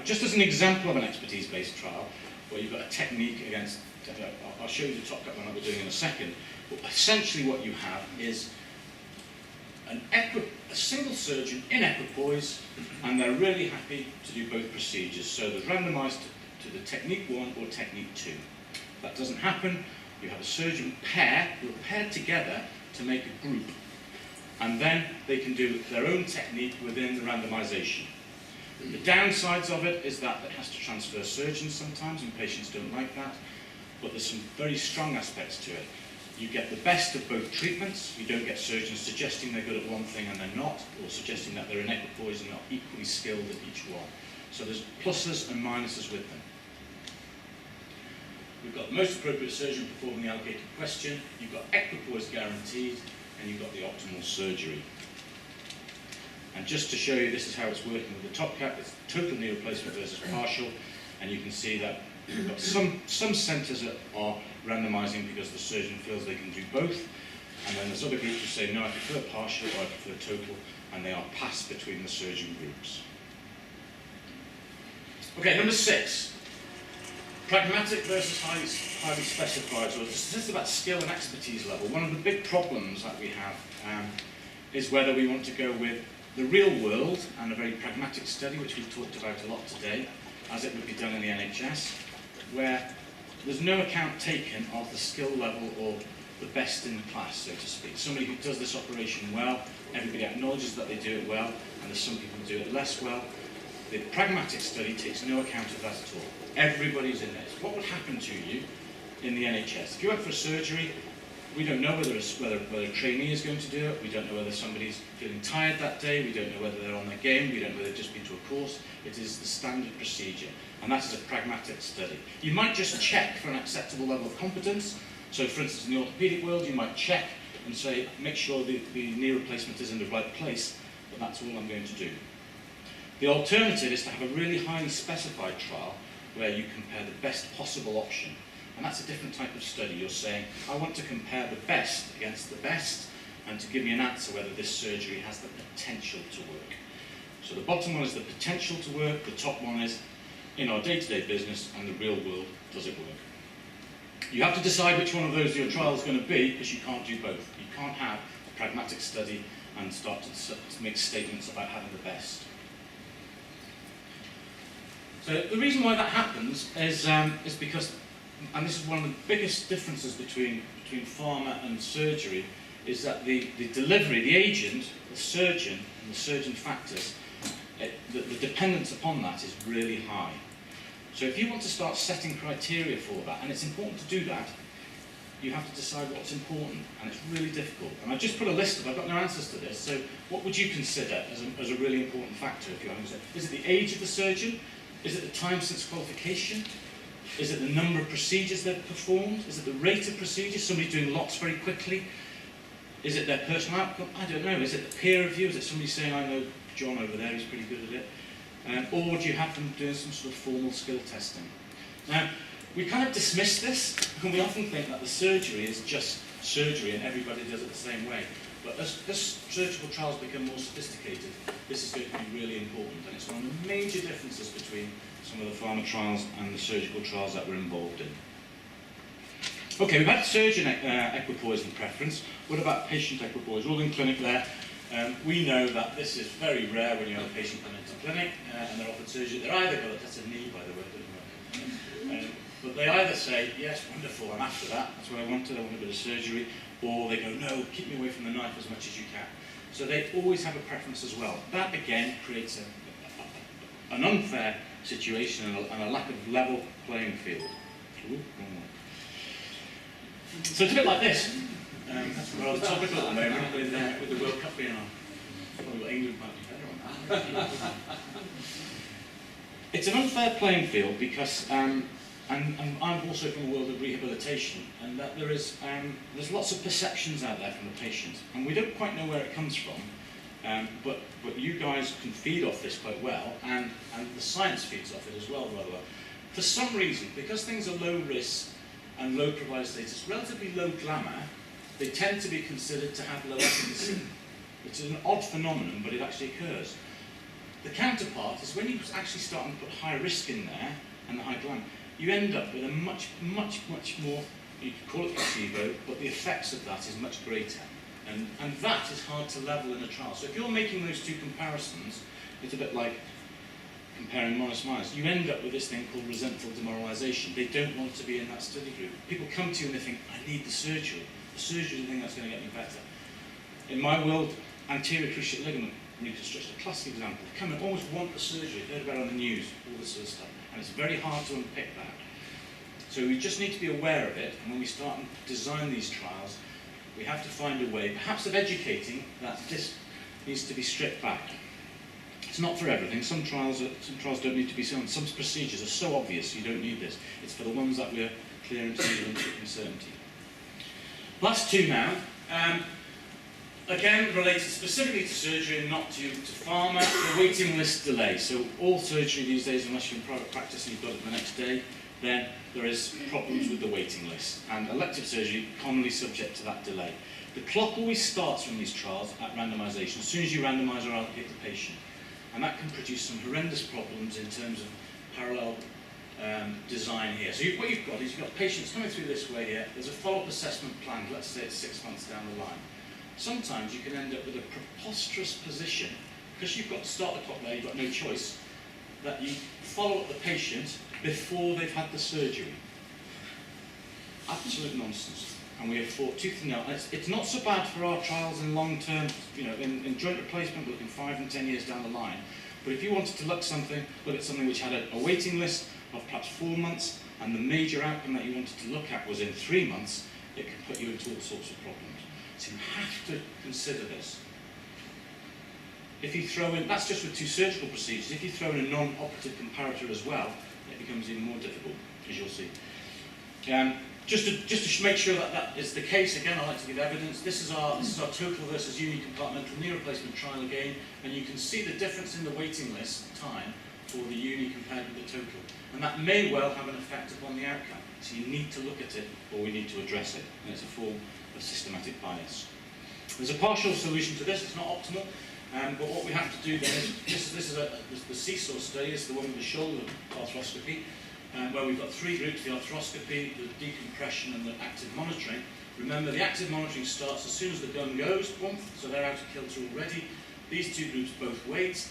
just as an example of an expertise-based trial, where you've got a technique against, I'll show you the top cut one that we're doing in a second, but essentially what you have is a single surgeon in equipoise, and they're really happy to do both procedures. So they're randomised to the technique 1 or technique 2. If that doesn't happen, you have a surgeon pair who are paired together to make a group, and then they can do their own technique within the randomisation. The downsides of it is that it has to transfer surgeons sometimes, and patients don't like that, but there's some very strong aspects to it. You get the best of both treatments. You don't get surgeons suggesting they're good at one thing and they're not, or suggesting that they're in equipoise and not equally skilled at each one. So there's pluses and minuses with them. We've got the most appropriate surgeon performing the allocated question, you've got equipoise guaranteed, and you've got the optimal surgery. And just to show you, this is how it's working with the top cap. It's total knee replacement versus partial, and you can see that we've got some centres that are randomising because the surgeon feels they can do both, and then there's other groups who say, no, I prefer partial or I prefer total, and they are passed between the surgeon groups. Okay, number 6. Pragmatic versus highly specified. So this is about skill and expertise level. One of the big problems that we have is whether we want to go with the real world and a very pragmatic study, which we've talked about a lot today, as it would be done in the NHS, where there's no account taken of the skill level or the best in the class, so to speak. Somebody who does this operation well, everybody acknowledges that they do it well, and there's some people who do it less well. The pragmatic study takes no account of that at all. Everybody's in this. What would happen to you in the NHS? If you went for a surgery, we don't know whether a trainee is going to do it. We don't know whether somebody's feeling tired that day. We don't know whether they're on their game. We don't know whether they've just been to a course. It is the standard procedure, and that is a pragmatic study. You might just check for an acceptable level of competence. So, for instance, in the orthopaedic world, you might check and say, make sure the knee replacement is in the right place, but that's all I'm going to do. The alternative is to have a really highly specified trial where you compare the best possible option. And that's a different type of study. You're saying, I want to compare the best against the best and to give me an answer whether this surgery has the potential to work. So the bottom one is the potential to work, the top one is in our day-to-day business and the real world, does it work? You have to decide which one of those your trial is going to be, because you can't do both. You can't have a pragmatic study and start to make statements about having the best. So the reason why that happens is because, and this is one of the biggest differences between pharma and surgery, is that the delivery, the agent, the surgeon, and the surgeon factors, the dependence upon that is really high. So if you want to start setting criteria for that, and it's important to do that, you have to decide what's important, and it's really difficult. And I've just put a list of, I've got no answers to this, so what would you consider as a really important factor if you're having to say, is it the age of the surgeon? Is it the time since qualification? Is it the number of procedures they've performed? Is it the rate of procedures? Somebody doing lots very quickly? Is it their personal outcome? I don't know. Is it the peer review? Is it somebody saying, I know John over there, he's pretty good at it? Or do you have them doing some sort of formal skill testing? Now, we kind of dismiss this, and we often think that the surgery is just surgery and everybody does it the same way. But as surgical trials become more sophisticated, this is going to be really important, and it's one of the major differences between some of the pharma trials and the surgical trials that we're involved in. Okay, we've had surgeon equipoise and preference. What about patient equipoise? We're all in clinic there. We know that this is very rare when you have a patient come into clinic and they're offered surgery. They're either got that's a knee, by the way, but they either say, yes, wonderful, I'm after that, that's what I wanted, I want a bit of surgery, or they go, no, keep me away from the knife as much as you can. So they always have a preference as well. That, again, creates an unfair situation and a lack of level playing field. Ooh, so it's a bit like this. That's rather topical at the moment with the World Cup being on. Probably England might be better on that. It's an unfair playing field because, and I'm also from the world of rehabilitation, and that there's lots of perceptions out there from the patient, and we don't quite know where it comes from, but you guys can feed off this quite well, and the science feeds off it as well rather well. For some reason, because things are low risk and low provider status, relatively low glamour, they tend to be considered to have low efficacy. It's an odd phenomenon, but it actually occurs. The counterpart is when you actually start to put high risk in there and the high glam, you end up with a much more, you could call it placebo, but the effects of that is much greater. And that is hard to level in a trial. So if you're making those two comparisons, it's a bit like comparing monos. You end up with this thing called resentful demoralisation. They don't want to be in that study group. People come to you and they think, I need the surgery. The surgery is the thing that's going to get me better. In my world, anterior cruciate ligament reconstruction, a classic example. They come and always want the surgery, heard about it on the news, all this sort of stuff. And it's very hard to unpick that. So we just need to be aware of it, and when we start and design these trials, we have to find a way, perhaps of educating, that this needs to be stripped back. It's not for everything. Some trials don't need to be done. Some procedures are so obvious you don't need this. It's for the ones that we're clear and uncertainty. Last two now. Again, related specifically to surgery and not to pharma, the waiting list delay. So all surgery these days, unless you're in private practice and you've got it the next day, then there is problems with the waiting list. And elective surgery commonly subject to that delay. The clock always starts from these trials at randomisation, as soon as you randomise or allocate the patient. And that can produce some horrendous problems in terms of parallel design here. So what you've got is you've got patients coming through this way here. There's a follow-up assessment planned, let's say it's 6 months down the line. Sometimes you can end up with a preposterous position, because you've got to start the clock there, you've got no choice, that you follow up the patient before they've had the surgery. Absolute nonsense. And we have fought tooth and nail. And it's not so bad for our trials in long term, in joint replacement, we're looking 5 and 10 years down the line. But if you wanted to look at something which had a waiting list of perhaps 4 months, and the major outcome that you wanted to look at was in 3 months, it can put you into all sorts of problems. So you have to consider this. If you throw in, that's just with 2 surgical procedures, if you throw in a non-operative comparator as well, it becomes even more difficult, as you'll see. Just to make sure that is the case, again, I like to give evidence. This is our total versus uni-compartmental knee replacement trial again, and you can see the difference in the waiting list time for the uni compared with the total. And that may well have an effect upon the outcome. So you need to look at it, or we need to address it, and it's a form of systematic bias. There's a partial solution to this. It's not optimal, but what we have to do then is, this is the seesaw study. This is the one with the shoulder arthroscopy, where we've got 3 groups: the arthroscopy, the decompression, and the active monitoring. Remember, the active monitoring starts as soon as the gun goes, boom, so they're out of kilter already. These 2 groups both wait,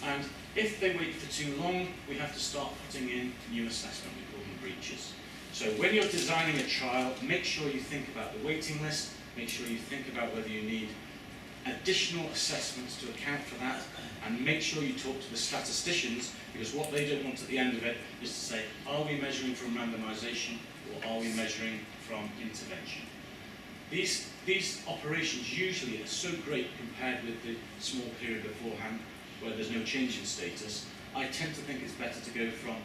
and if they wait for too long, we have to start putting in new assessment. We call them breaches. So when you're designing a trial, make sure you think about the waiting list, make sure you think about whether you need additional assessments to account for that, and make sure you talk to the statisticians, because what they don't want at the end of it is to say, are we measuring from randomisation or are we measuring from intervention? These operations usually are so great compared with the small period beforehand where there's no change in status. I tend to think it's better to go from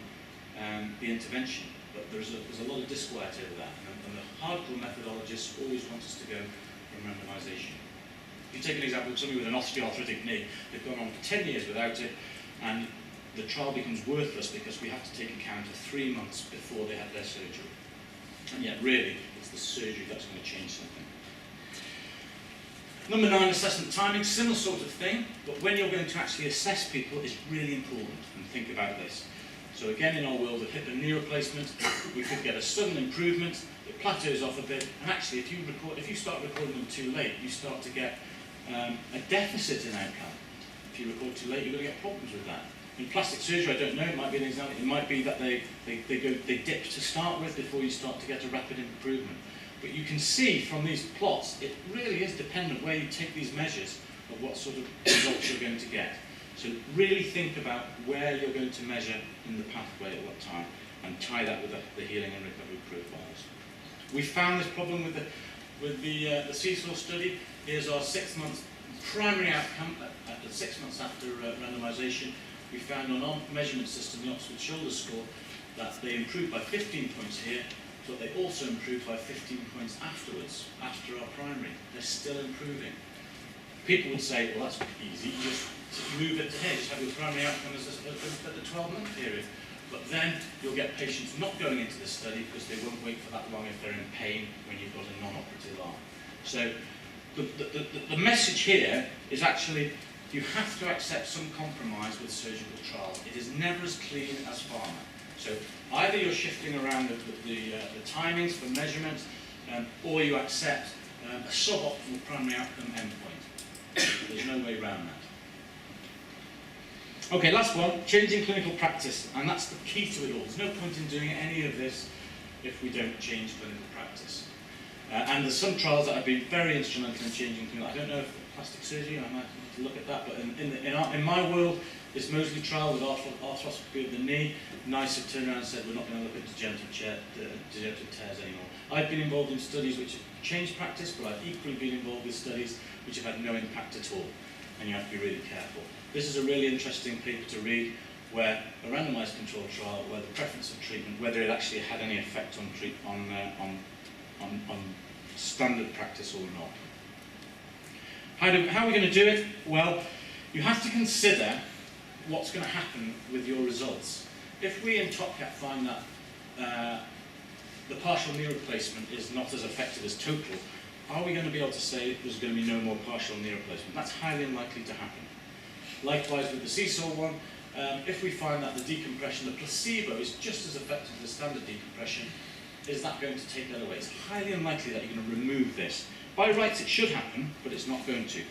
the intervention, but there's a lot of disquiet over that, and the hardcore methodologists always want us to go from randomisation. If you take an example of somebody with an osteoarthritic knee, they've gone on for 10 years without it, and the trial becomes worthless because we have to take account of 3 months before they had their surgery. And yet, really, it's the surgery that's going to change something. Number 9, assessment timing, similar sort of thing, but when you're going to actually assess people, it's really important, and think about this. So again, in our world of hip and knee replacement, we could get a sudden improvement, it plateaus off a bit, and actually if you start recording them too late, you start to get a deficit in outcome. If you record too late, you're going to get problems with that. In plastic surgery, I don't know, it might be an example, it might be that they dip to start with before you start to get a rapid improvement. But you can see from these plots, it really is dependent where you take these measures of what sort of results you're going to get. So really think about where you're going to measure in the pathway at what time, and tie that with the healing and recovery profiles. We found this problem with the seesaw study. Here's our 6 months primary outcome at 6 months after randomisation. We found on our measurement system, the Oxford Shoulder Score, that they improved by 15 points here, but they also improved by 15 points afterwards, after our primary. They're still improving. People would say, well, that's easy, just move it to here, just have your primary outcome as at the 12-month period. But then you'll get patients not going into the study because they won't wait for that long if they're in pain when you've got a non-operative arm. So the message here is actually you have to accept some compromise with surgical trials. It is never as clean as pharma. So either you're shifting around the timings for measurement, or you accept a suboptimal primary outcome endpoint. There's no way around that. Okay, last one, changing clinical practice, and that's the key to it all. There's no point in doing any of this if we don't change clinical practice. And there's some trials that have been very instrumental in changing clinical. I don't know if plastic surgery, I might need to look at that, but in my world, it's mostly trial with arthroscopy of the knee. NICE have turned around and said we're not going to look at degenerative tears anymore. I've been involved in studies which have changed practice, but I've equally been involved with studies which have had no impact at all, and you have to be really careful. This is a really interesting paper to read, where a randomized controlled trial, where the preference of treatment, whether it actually had any effect on standard practice or not. How are we going to do it? Well, you have to consider what's going to happen with your results. If we in TopCat find that the partial knee replacement is not as effective as total, are we going to be able to say there's going to be no more partial knee replacement? That's highly unlikely to happen. Likewise with the seesaw one, if we find that the decompression, the placebo, is just as effective as the standard decompression, is that going to take that away? It's highly unlikely that you're going to remove this. By rights it should happen, but it's not going to.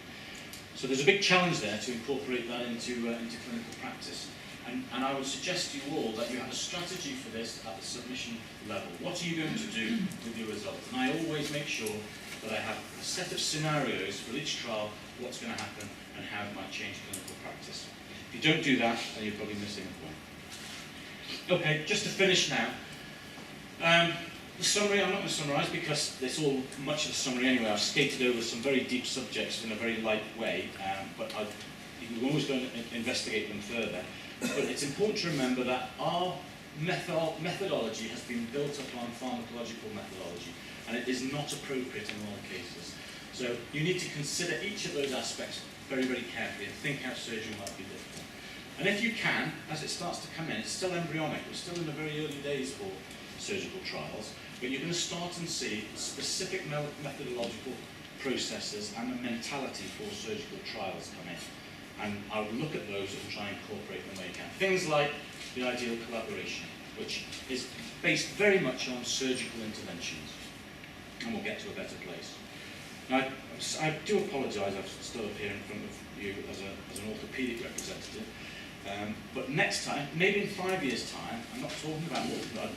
So there's a big challenge there to incorporate that into clinical practice. And I would suggest to you all that you have a strategy for this at the submission level. What are you going to do with your results? And I always make sure that I have a set of scenarios for each trial, what's going to happen, and how it might change clinical practice. If you don't do that, then you're probably missing a point. Okay, just to finish now. The summary, I'm not going to summarise because it's all much of a summary anyway. I've skated over some very deep subjects in a very light way, but you can always go and investigate them further. But it's important to remember that our methodology has been built upon pharmacological methodology, and it is not appropriate in all cases. So you need to consider each of those aspects very, very carefully and think how surgery might be different. And if you can, as it starts to come in, it's still embryonic, we're still in the very early days for surgical trials, but you're going to start and see specific methodological processes and a mentality for surgical trials come in. And I would look at those and try and incorporate them where you can. Things like the ideal collaboration, which is based very much on surgical interventions, and we'll get to a better place. Now, I do apologise, I've stood up here in front of you as an orthopaedic representative, but next time, maybe in 5 years' time, I'm not talking about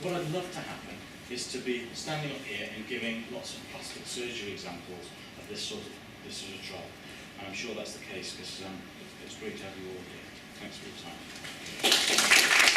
what I'd love to happen is to be standing up here and giving lots of plastic surgery examples of this sort of trial. And I'm sure that's the case because it's great to have you all here. Thanks for your time.